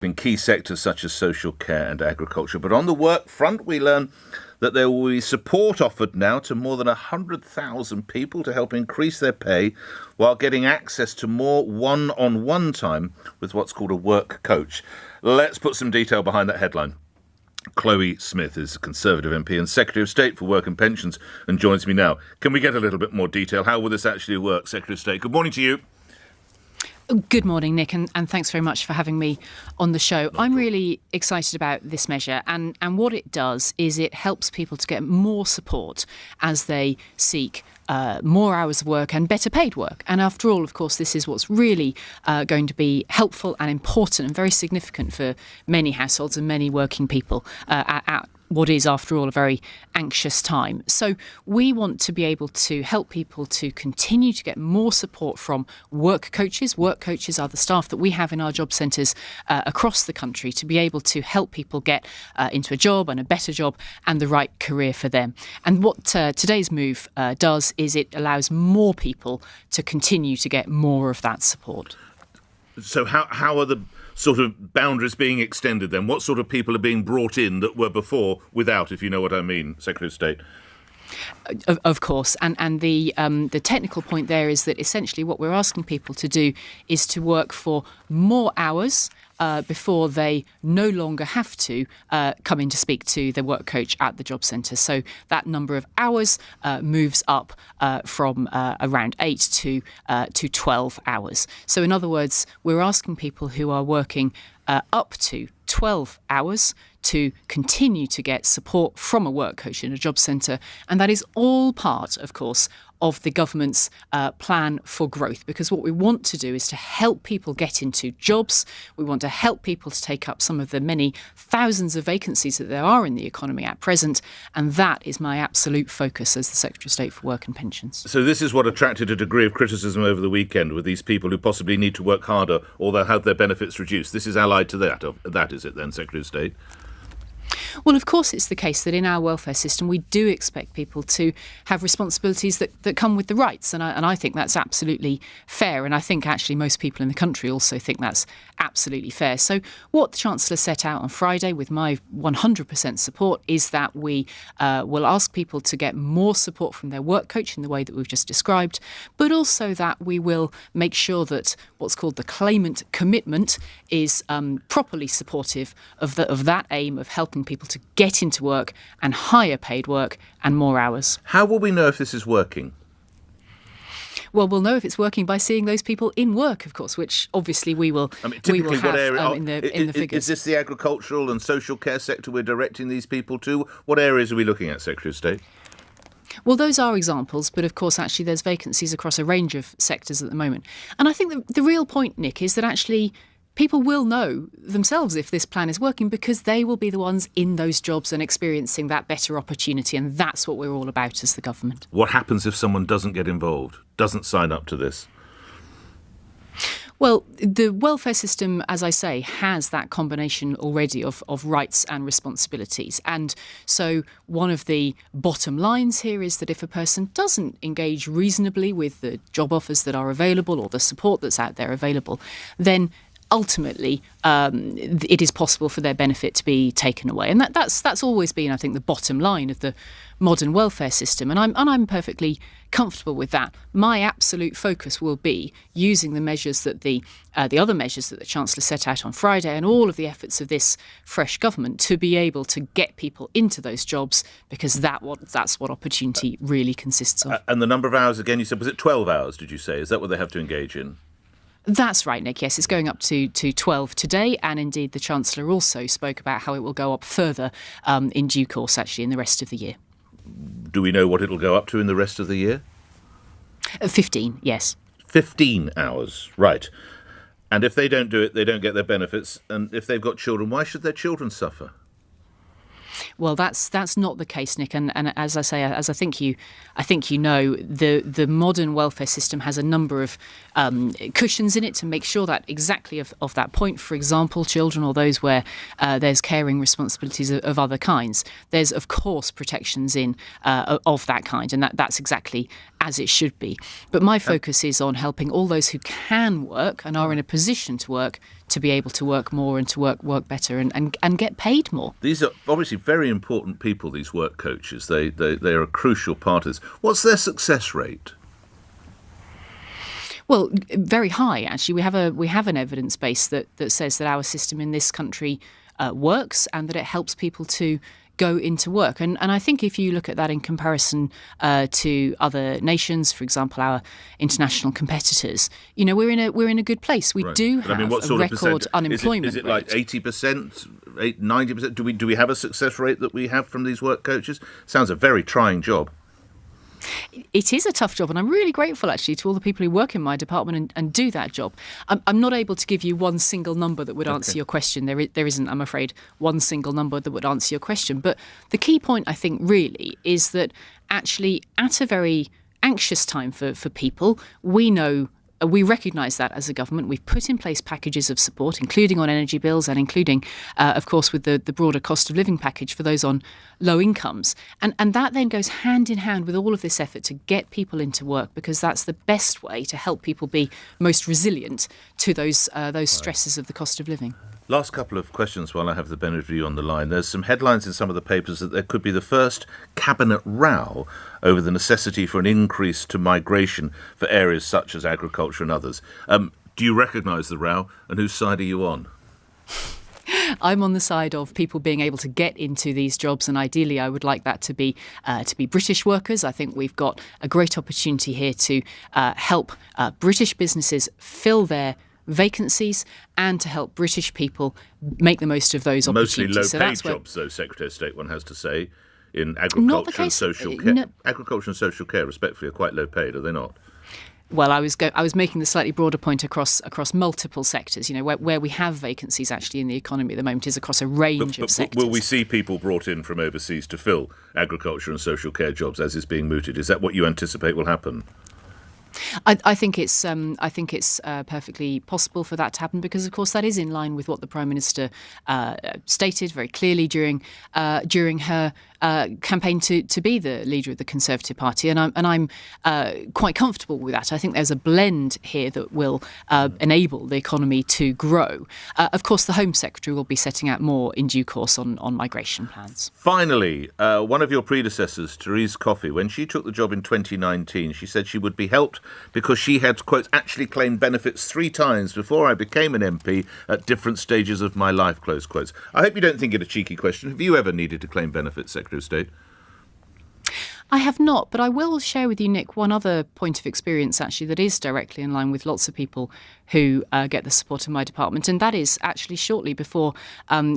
in key sectors such as social care and agriculture. But on the work front, we learn that there will be support offered now to more than 100,000 people to help increase their pay while getting access to more one-on-one time with what's called a work coach. Let's put some detail behind that headline. Chloe Smith is Conservative MP and Secretary of State for Work and Pensions and joins me now. Can we get a little bit more detail? How will this actually work, Secretary of State? Good morning to you. Good morning, Nick, and thanks very much for having me on the show. I'm really excited about this measure, and what it does is it helps people to get more support as they seek more hours of work and better paid work. And after all, of course, this is what's really going to be helpful and important and very significant for many households and many working people at what is, after all, a very anxious time. So we want to be able to help people to continue to get more support from work coaches. Work coaches are the staff that we have in our job centres across the country to be able to help people get into a job and a better job and the right career for them. And what today's move does is it allows more people to continue to get more of that support. So how are the sort of boundaries being extended then? What sort of people are being brought in that were before without, if you know what I mean, Secretary of State? Of course, and the technical point there is that essentially what we're asking people to do is to work for more hours before they no longer have to come in to speak to their work coach at the job centre. So that number of hours moves up from around 8 to 12 hours. So in other words, we're asking people who are working up to 12 hours to continue to get support from a work coach in a job centre. And that is all part, of course, of the government's plan for growth, because what we want to do is to help people get into jobs. We want to help people to take up some of the many thousands of vacancies that there are in the economy at present. And that is my absolute focus as the Secretary of State for Work and Pensions. So this is what attracted a degree of criticism over the weekend with these people who possibly need to work harder or they'll have their benefits reduced. This is allied to that, is it then, Secretary of State? Well, of course, it's the case that in our welfare system, we do expect people to have responsibilities that come with the rights. And I think that's absolutely fair. And I think actually most people in the country also think that's absolutely fair. So what the Chancellor set out on Friday with my 100% support is that we will ask people to get more support from their work coach in the way that we've just described, but also that we will make sure that what's called the claimant commitment is properly supportive of that aim of helping people to get into work and higher paid work and more hours. How will we know if this is working? Well, we'll know if it's working by seeing those people in work, of course, which obviously we will. Typically, we will have in the figures. Is this the agricultural and social care sector we're directing these people to? What areas are we looking at, Secretary of State? Well, those are examples, but of course, actually, there's vacancies across a range of sectors at the moment. And I think the real point, Nick, is that actually people will know themselves if this plan is working because they will be the ones in those jobs and experiencing that better opportunity. And that's what we're all about as the government. What happens if someone doesn't get involved, doesn't sign up to this? Well, the welfare system, as I say, has that combination already of rights and responsibilities. And so one of the bottom lines here is that if a person doesn't engage reasonably with the job offers that are available or the support that's out there available, then ultimately, it is possible for their benefit to be taken away, and that's always been, I think, the bottom line of the modern welfare system. And I'm perfectly comfortable with that. My absolute focus will be using the measures that the other measures that the Chancellor set out on Friday, and all of the efforts of this fresh government to be able to get people into those jobs, because that's what opportunity really consists of. And the number of hours again, you said, was it 12 hours? Did you say? Is that what they have to engage in? That's right, Nick. Yes, it's going up to 12 today. And indeed, the Chancellor also spoke about how it will go up further in due course, actually, in the rest of the year. Do we know what it'll go up to in the rest of the year? 15, yes. 15 hours, right. And if they don't do it, they don't get their benefits. And if they've got children, why should their children suffer? Well, that's not the case, Nick. And as I say, as I think you know, the modern welfare system has a number of cushions in it to make sure that exactly of that point. For example, children or those where there's caring responsibilities of other kinds. There's of course protections in of that kind, and that's exactly as it should be. But my focus is on helping all those who can work and are in a position to work to be able to work more and to work better and get paid more. These are obviously very important people, these work coaches. They are a crucial part of this. What's their success rate? Well, very high, actually. We have an evidence base that says that our system in this country works and that it helps people to go into work. And I think if you look at that in comparison to other nations, for example, our international competitors, we're in a good place. We do have a record unemployment Is it like 80%, 90%? Do we have a success rate that we have from these work coaches? Sounds a very trying job. It is a tough job, and I'm really grateful, actually, to all the people who work in my department and do that job. I'm not able to give you one single number that would answer your question. There isn't, I'm afraid, one single number that would answer your question. But the key point, I think, really, is that actually at a very anxious time for people, we recognise that as a government. We've put in place packages of support, including on energy bills and including, of course, with the broader cost of living package for those on low incomes. And that then goes hand in hand with all of this effort to get people into work, because that's the best way to help people be most resilient to those stresses of the cost of living. Last couple of questions while I have the benefit of you on the line. There's some headlines in some of the papers that there could be the first cabinet row over the necessity for an increase to migration for areas such as agriculture and others. Do you recognise the row, and whose side are you on? I'm on the side of people being able to get into these jobs, and ideally I would like that to be British workers. I think we've got a great opportunity here to help British businesses fill their vacancies and to help British people make the most of those opportunities. Mostly low-paid jobs, though, Secretary of State, one has to say, in agriculture and social care. Agriculture and social care, respectfully, are quite low-paid, are they not? Well, I was making the slightly broader point across multiple sectors. Where we have vacancies actually in the economy at the moment is across a range of sectors. Will we see people brought in from overseas to fill agriculture and social care jobs as is being mooted? Is that what you anticipate will happen? I think it's perfectly possible for that to happen, because, of course, that is in line with what the Prime Minister stated very clearly during her campaign to be the leader of the Conservative Party, and I'm quite comfortable with that. I think there's a blend here that will enable the economy to grow. Of course, the Home Secretary will be setting out more in due course on migration plans. Finally, one of your predecessors, Therese Coffey, when she took the job in 2019, she said she would be helped because she had, quote, actually claimed benefits 3 times before I became an MP at different stages of my life, close quotes. I hope you don't think it a cheeky question. Have you ever needed to claim benefits, Secretary of State? I have not, but I will share with you, Nick, one other point of experience actually that is directly in line with lots of people who get the support of my department, and that is actually shortly before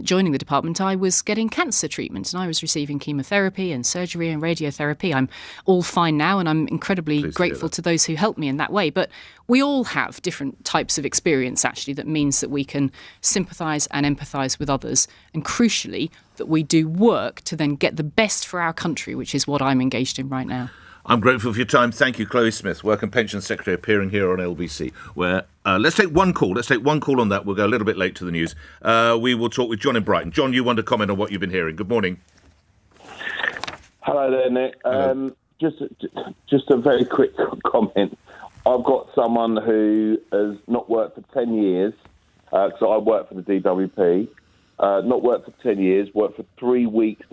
joining the department, I was getting cancer treatment and I was receiving chemotherapy and surgery and radiotherapy. I'm all fine now, and I'm incredibly grateful to those who helped me in that way. But we all have different types of experience actually that means that we can sympathise and empathise with others, and crucially that we do work to then get the best for our country, which is what I'm engaged in right now. I'm grateful for your time. Thank you, Chloe Smith, Work and Pensions Secretary, appearing here on LBC. Where let's take one call. Let's take one call on that. We'll go a little bit late to the news. We will talk with John in Brighton. John, you want to comment on what you've been hearing? Good morning. Hello there, Nick. Just a very quick comment. I've got someone who has not worked for 10 years, because I work for the DWP, not worked for 10 years, worked for 3 weeks